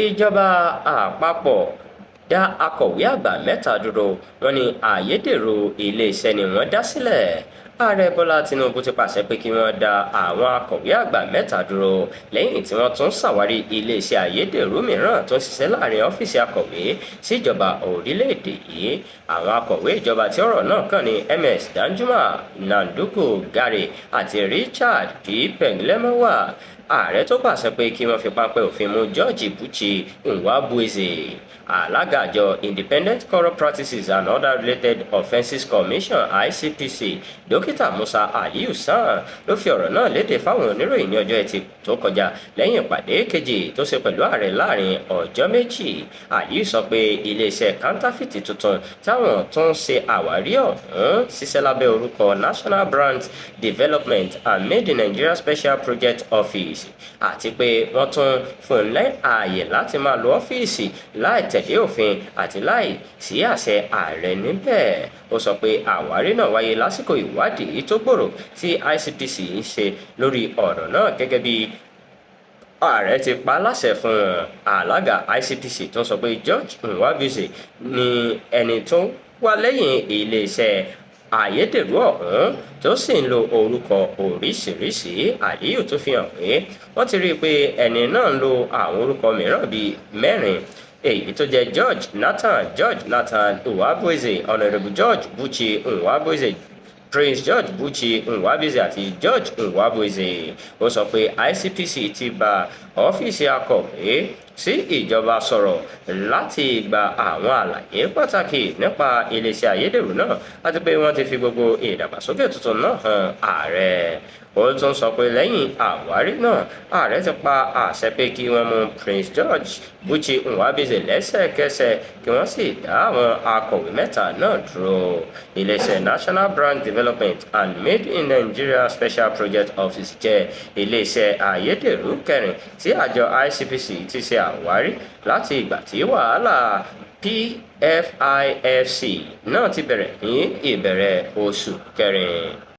Ìjọba Àpapọ̀ dá Akọ̀wé Àgbà Mẹta dúró, wọ́n ní Ayederu Ileeṣẹ ni wọ́n dá sílẹ̀. Ààrẹ Bọ́lá Tinubu ti pàṣẹ pé kí wọ́n dá àwọn akọ̀wé àgbà mẹ́ta dúró lẹ́yìn tí wọ́n tún ṣàwárí iléeṣẹ́ ayédèrú mìíràn tó ń ṣiṣẹ́ láàrin ọ́fíìsì akọ̀wé síjọba orílẹ̀-èdè yìí. Àwọn akọ̀wé ìjọba tí ọ̀rọ̀ náà kàn ní MS Danjuma, Nanduku Gare àti Richard P. Penglemowa. Ààrẹ tó pàṣẹ pé kí wọ́n fi pápẹ́ òfin mú George Buchi Nwabueze, alága àjọ Independent Corrupt Practices and Other Related Offences Commission ICPC, dókítà Musa Aliyu San ló fi ọ̀rọ̀ náà léde fáwọn oníròyìn ní ọjọ́ Ẹtì tó kọjá lẹ́yìn ìpàdé kejì tó ṣe pẹ̀lú ààrẹ láàrin ọjọ́ méjì. Aliyu sọ pé iléeṣẹ́ kántáfìtì tuntun táwọn tó ń ṣe àwárí ọ̀hún ṣiṣẹ́ lábẹ́ orúkọ National Brand Development and Made in Nigeria Special Project Office, àti pé wọ́n tún fún un ààyè láti máa lo ọ́fíìsì láì tẹ̀lé òfin àti láì sí àṣẹ ààrẹ níbẹ̀. Ó sọ pé àwárí náà wáyé lásìkò ìwádìí tó gbòòrò tí ICPC ń ṣe lórí ọ̀rọ̀ náà gẹ́gẹ́ bí ààrẹ ti pa láṣẹ fún alága ICPC tó sọ pé George Nwabueze ni ẹni tó wà lẹ́yìn iléeṣẹ́ ayédèrú ọ̀hún tó sì ń lo orúkọ oríṣiríṣi. Aliyu tó fi hàn pé wọ́n ti rí i pé ẹni náà ń lo àwọn orúkọ mìíràn bíi mẹ́rin, èyí tó jẹ́ George Nathan Nwabueze, Honourable George Buchi Nwabueze, Prince George Buchi Nwabueze àti George Nwabueze. Ó sọ pé ICPC ti bá ọ́fíìsì akọ̀wé sí ìjọba sọ̀rọ̀ láti gba àwọn àlàyé pàtàkì nípa iléeṣẹ́ ayédèrú náà àti pé wọ́n ti fi gbogbo ìdàgbàsókè tuntun náà hàn ààrẹ. Ó tún sọ pé lẹ́yìn àwárí náà, ààrẹ ti pa àṣẹ pé kí wọ́n mú Prince George Buchi Nwabueze lẹ́sẹ̀kẹsẹ̀ kí wọ́n sì dá àwọn akọ̀wé mẹ́ta náà dúró. Iléeṣẹ́ National Brand Development and Made in Nigeria Special Project Office jẹ́ iléeṣẹ́ ayédèrú kẹrin tí àjọ ICPC ti ṣe àwárí láti ìgbà tí wàhálà PFIFC náà ti bẹ̀rẹ̀ ní ìbẹ̀rẹ̀ oṣù kẹrin.